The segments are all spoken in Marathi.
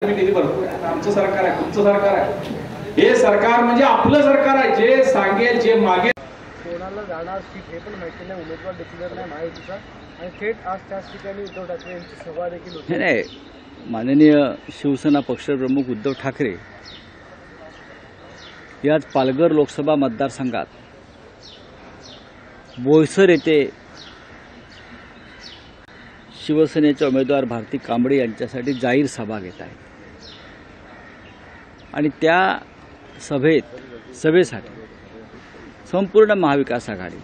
भरपूर आहे. आमचं सरकार आहे, तुमचं सरकार आहे. हे सरकार म्हणजे आपलं सरकार आहे. जे सांगेल, जे मागेल. कोणाला जाणार सीट हे पण माहिती नाही, उमेदवार डिक्लेअर नाही महायुतीचा, आणि थेट आज त्याच ठिकाणी उद्धव ठाकरे यांची सभा देखील होती. नाही, माननीय शिवसेना पक्षप्रमुख उद्धव ठाकरे हे आज पालघर लोकसभा मतदारसंघात बोईसर येथे शिवसेनेचे उमेदवार भारती कांबळे यांच्यासाठी जाहीर सभा घेत आहेत. आणि त्या सभेसाठी संपूर्ण महाविकास आघाडी,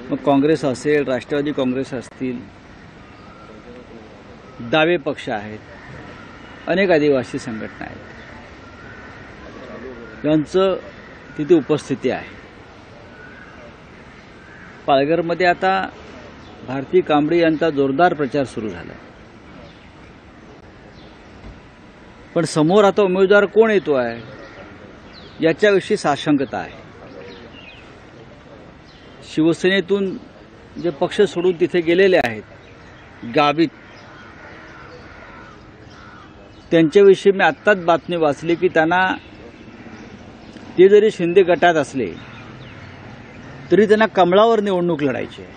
मग काँग्रेस असेल, राष्ट्रवादी काँग्रेस असतील, डावे पक्ष आहेत, अनेक आदिवासी संघटना आहेत, यांचं तिथे उपस्थिती आहे. पालघरमध्ये आता भारती कांबळे यांचा जोरदार प्रचार सुरू झाला. पण समोर आता उमेदवार कोण येतो आहे याच्याविषयी साशंकता आहे. शिवसेनेतून जे पक्ष सोडून तिथे गेलेले आहेत गावीत, त्यांच्याविषयी मी आत्ताच बातमी वाचली की त्यांना, ते जरी शिंदे गटात असले तरी त्यांना कमळावर निवडणूक लढायची आहे.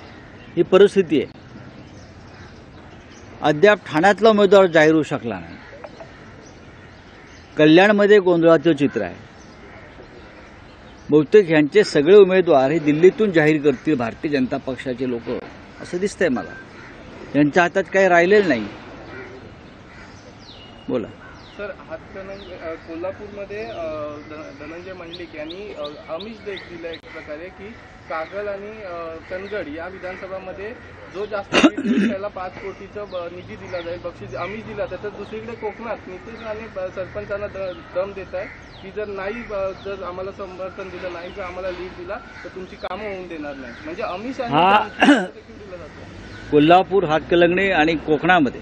ही परिस्थिती आहे. अद्याप ठाण्यातला उमेदवार जाहीर होऊ शकला नाही. कल्याणमध्ये गोंधळाचं चित्र आहे. बहुतेक ह्यांचे सगळे उमेदवार हे दिल्लीतून जाहीर करतील भारतीय जनता पक्षाचे लोक, असं दिसतंय मला. यांच्या हातात काही राहिलेलं नाही. बोला सर, कोल्हापूरमध्ये धनंजय मंडलिक यांनी आमिष देश दिला एक प्रकारे की कागल आणि कनगड या विधानसभामध्ये जो जास्त सीट देईल त्याला 5 कोटीचा निधी दिला जाईल, बक्षीस आमिष दिला जातं. तर दुसरीकडे कोकणात नितीश राणे सरपंचांना दम देत आहे की जर आम्हाला समर्थन दिलं नाही, जर आम्हाला लीड दिला तर तुमची कामं होऊन देणार नाही. म्हणजे आमिष दिलं जातं. कोल्हापूर, हातकलंगणे आणि कोकणामध्ये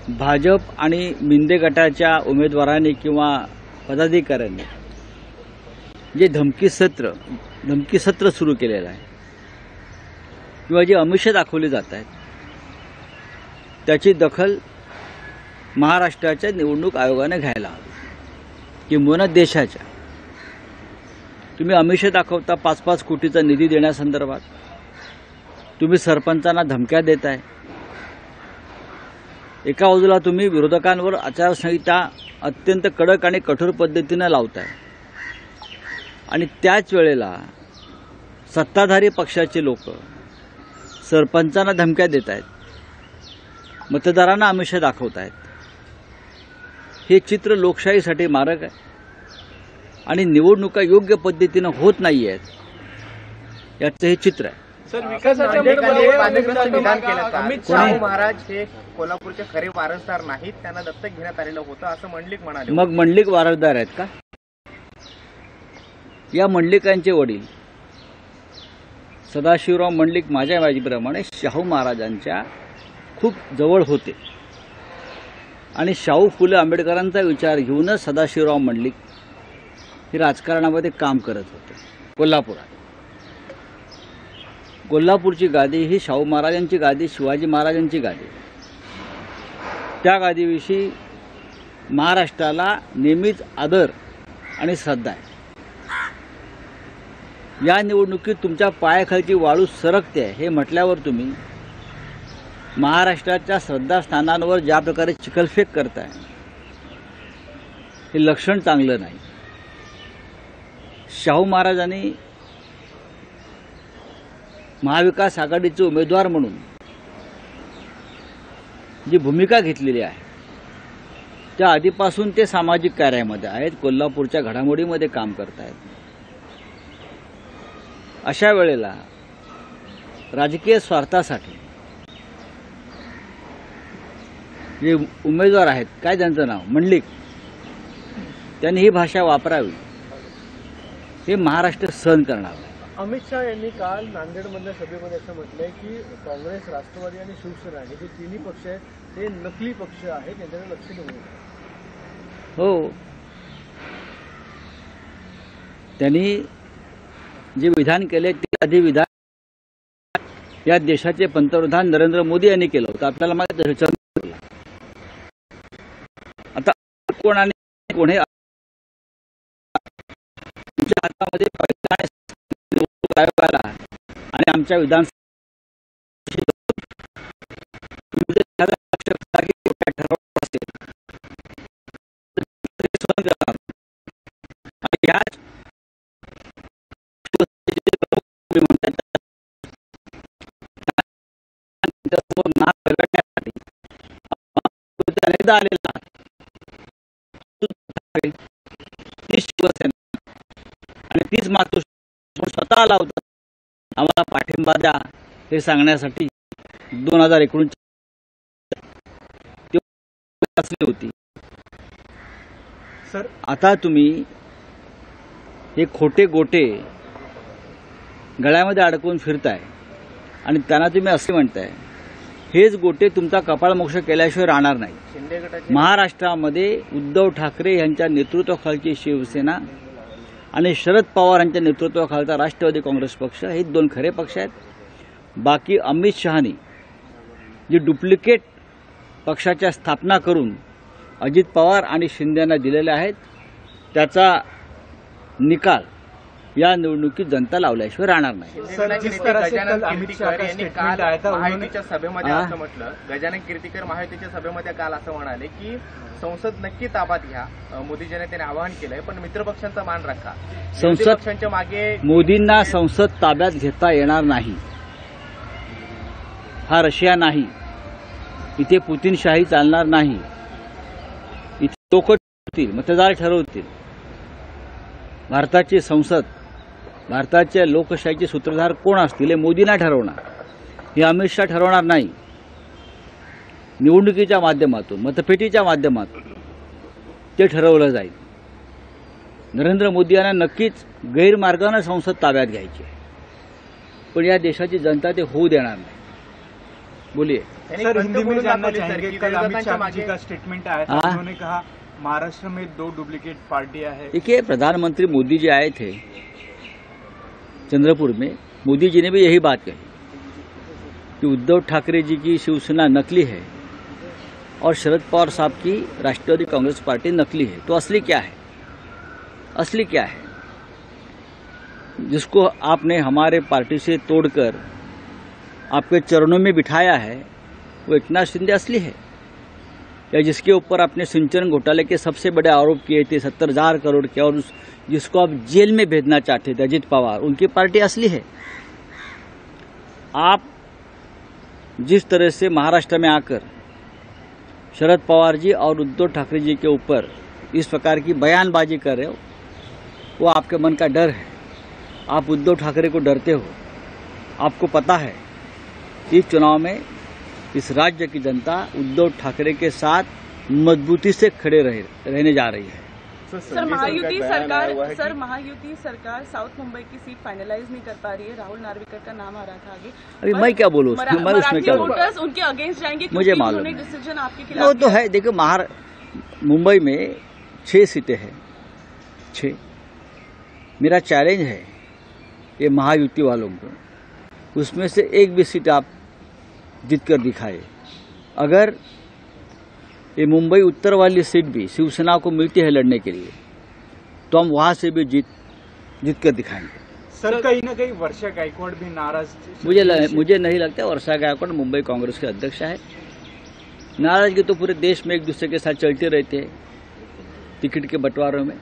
भाजप आणि मिंदे गटाच्या उमेदवारांनी किंवा पदाधिकाऱ्यांनी जे धमकी सत्र सुरू केलेलं आहे किंवा जे आमिष दाखवले जात आहेत, त्याची दखल महाराष्ट्राच्या निवडणूक आयोगाने घ्यायला हवी, किंबहुना देशाच्या. तुम्ही आमिष दाखवता 5-5 कोटीचा निधी देण्यासंदर्भात, तुम्ही सरपंचांना धमक्या देताय. एका बाजूला तुम्ही विरोधकांवर आचारसंहिता अत्यंत कडक आणि कठोर पद्धतीने लावताय, आणि त्याच वेळेला सत्ताधारी पक्षाचे लोक सरपंचांना धमक्या देत आहेत, मतदारांना आमिष दाखवत आहेत. हे चित्र लोकशाहीसाठी मारक आहे आणि निवडणुका योग्य पद्धतीनं होत नाही आहेत याचं हे चित्र आहे. सर, विकासाच्या विधान केलं. अमित शाह महाराज हे कोल्हापूरचे खरे वारसदार नाहीत, त्यांना दत्तक घेण्यात आलेलं होतं असं मंडलिक म्हणाले. मग मंडलिक वारसदार आहेत का? या मंडलिकांचे वडील सदाशिवराव मंडलिक माझ्या माहितीप्रमाणे शाहू महाराजांच्या खूप जवळ होते, आणि शाहू फुले आंबेडकरांचा विचार घेऊनच सदाशिवराव मंडलिक हे राजकारणामध्ये काम करत होते. कोल्हापूरची गादी ही शाहू महाराजांची गादी, शिवाजी महाराजांची गादी. त्या गादीविषयी महाराष्ट्राला नेहमीच आदर आणि श्रद्धा आहे. या निवडणुकीत तुमच्या पायाखालची वाळू सरकते आहे हे म्हटल्यावर तुम्ही महाराष्ट्राच्या श्रद्धास्थानांवर ज्या प्रकारे चिखलफेक करताय, हे लक्षण चांगलं नाही. शाहू महाराजांनी महाविकास आघाडीचे उमेदवार म्हणून जी भूमिका घेतलेली आहे, त्या आधीपासून ते सामाजिक कार्यामध्ये आहेत, कोल्हापूरच्या घडामोडीमध्ये काम करत आहेत. अशा वेळेला राजकीय स्वार्थासाठी जे उमेदवार आहेत, काय त्यांचं नाव, मंडलिक, त्यांनी ही भाषा वापरावी हे महाराष्ट्र सहन करणार. अमित शाह यांनी काल नांदेडमधल्या सभेमध्ये असं म्हटलंय की काँग्रेस, राष्ट्रवादी आणि शिवसेना हे जे तिन्ही पक्ष आहेत ते नकली पक्ष आहेत, त्यांच्याकडे लक्ष देऊ नये. हो, त्यांनी जे विधान केले ते आधी विधान या देशाचे पंतप्रधान नरेंद्र मोदी यांनी केलं होतं. आपल्याला माहिती आहे. दृष्टिकोनाने कोणी तुमच्या हातामध्ये निवडणूक आयोगाला आणि आमच्या विधानसभा ठरवलं असेल आलेला तीच शिवसेना आणि तीच मातोश्री स्वतः आला होता आम्हाला पाठिंबा द्या हे सांगण्यासाठी 2019 असली होती. सर आता तुम्ही हे खोटे गोटे गळ्यामध्ये अडकवून फिरताय आणि त्यांना तुम्ही असे म्हणताय हेच गोटे तुमचा कपाळमोक्ष केल्याशिवाय राहणार नाही. महाराष्ट्रामध्ये उद्धव ठाकरे यांच्या नेतृत्वाखालची शिवसेना आणि शरद पवार यांच्या नेतृत्वाखालचा राष्ट्रवादी काँग्रेस पक्ष हे 2 खरे पक्ष आहेत. बाकी अमित शहानी जी डुप्लिकेट पक्षाच्या स्थापना करून अजित पवार आणि शिंदेना दिलेले आहेत त्याचा निकाल या निवडणुकीत जनता लावल्याशिवाय राहणार नाही. महायुतीच्या सभेमध्ये असं म्हटलं, गजानन कीर्तिकर महायुतीच्या सभेमध्ये काल असं म्हणाले की संसद नक्की ताब्यात घ्या. मोदीजींनी त्यांनी आवाहन केलंय, पण मित्रपक्षांचा मान राखा. संसद पक्षांच्या मागे मोदींना संसद ताब्यात घेता येणार नाही. हा रशिया नाही. इथे पुतिनशाही चालणार नाही. इथे लोक ठरवतील, मतदार ठरवतील. भारताची संसद, भारताच्या लोकशाहीचे सूत्रधार कोण असतील हे मोदींना ठरवणार. हे अमित शहा ठरवणार नाही. निवडणुकीच्या माध्यमातून, मतपेटीच्या माध्यमातून ते ठरवलं जाईल. नरेंद्र मोदी यांना नक्कीच गैरमार्गाने संसद ताब्यात घ्यायची, पण या देशाची जनता ते होऊ देणार नाही. बोलिए सर, हिंदी में जानना चाहेंगे, कल अमित शाह जी का स्टेटमेंट आया था, उन्होंने कहा महाराष्ट्र में 2 डुप्लीकेट पार्टियां हैं. देखिए, प्रधानमंत्री मोदी जी आए थे चंद्रपुर में. मोदी जी ने भी यही बात कही कि उद्धव ठाकरे जी की शिवसेना नकली है और शरद पवार साहब की राष्ट्रवादी कांग्रेस पार्टी नकली है. तो असली क्या है? असली क्या है? जिसको आपने हमारे पार्टी से तोड़कर आपके चरणों में बिठाया है वो एकनाथ शिंदे असली है, या जिसके ऊपर आपने सिंचन घोटाले के सबसे बड़े आरोप किए थे 70,000 करोड़ के, और जिसको आप जेल में भेजना चाहते थे अजित पवार, उनकी पार्टी असली है. आप जिस तरह से महाराष्ट्र में आकर शरद पवार जी और उद्धव ठाकरे जी के ऊपर इस प्रकार की बयानबाजी कर रहे हो, वो आपके मन का डर है. आप उद्धव ठाकरे को डरते हो. आपको पता है इस चुनाव में इस राज्य की जनता उद्धव ठाकरे के साथ मजबूती से खड़े रहने जा रही है. सर, महायुति सरकार साउथ मुंबई की सीट फाइनलाइज नहीं कर पा रही है. राहुल नार्वेकर का नाम आ रहा था आगे. अभी मैं क्या बोलूँ उसमें, मैं उसमें क्या बोलूँ? वोटर्स उनके अगेंस्ट जाएंगे, मुझे मालूम है. डिसीजन आपके वो खिलाफ तो है. देखो, मुंबई में 6 सीटें हैं. 6. मेरा चैलेंज है ये महायुति वालों को, उसमें से एक भी सीट आप जीत कर दिखाए. अगर ये मुंबई उत्तर वाली सीट भी शिवसेना को मिलती है लड़ने के लिए, तो हम वहां से भी जीत कर दिखाएंगे. सर, कहीं ना कहीं वर्षा गायकवाड़ भी नाराज. मुझे नहीं लगता वर्षा गायकवाड़ मुंबई कांग्रेस के अध्यक्ष है. नाराजगी तो पूरे देश में एक दूसरे के साथ चलते रहते हैं टिकट के बंटवारों में,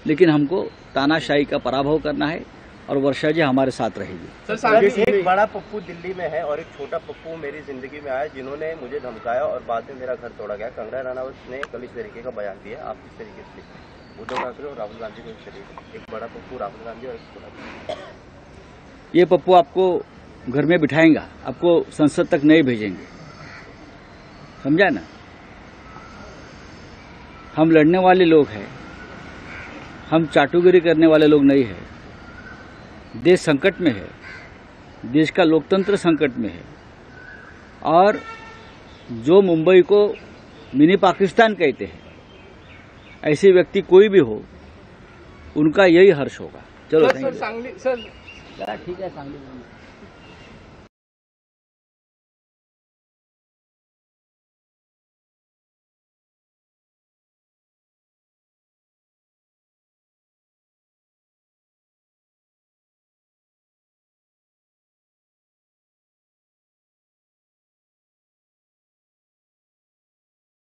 लेकिन हमको तानाशाही का पराभव करना है और वर्षा जी हमारे साथ रहेगी. सर, एक बड़ा पप्पू दिल्ली में है और एक छोटा पप्पू मेरी जिंदगी में आया, जिन्होंने मुझे धमकाया और बाद में मेरा घर तोड़ा गया. कंगना रनावत ने कल इस तरीके का बयान दिया. आप किस तरीके से उद्धव ठाकरे और राहुल गांधी को इस तरीके, एक बड़ा पप्पू राहुल गांधी और एक छोटा, ये पप्पू आपको घर में बिठाएंगा, आपको संसद तक नहीं भेजेंगे. समझा ना? हम लड़ने वाले लोग हैं, हम चाटुगिरी करने वाले लोग नहीं है. देश संकट में है, देश का लोकतंत्र संकट में है, और जो मुंबई को मिनी पाकिस्तान कहते हैं ऐसे व्यक्ति कोई भी हो, उनका यही हर्ष होगा. चलो, सर, सांगली सर ठीक है. सांगली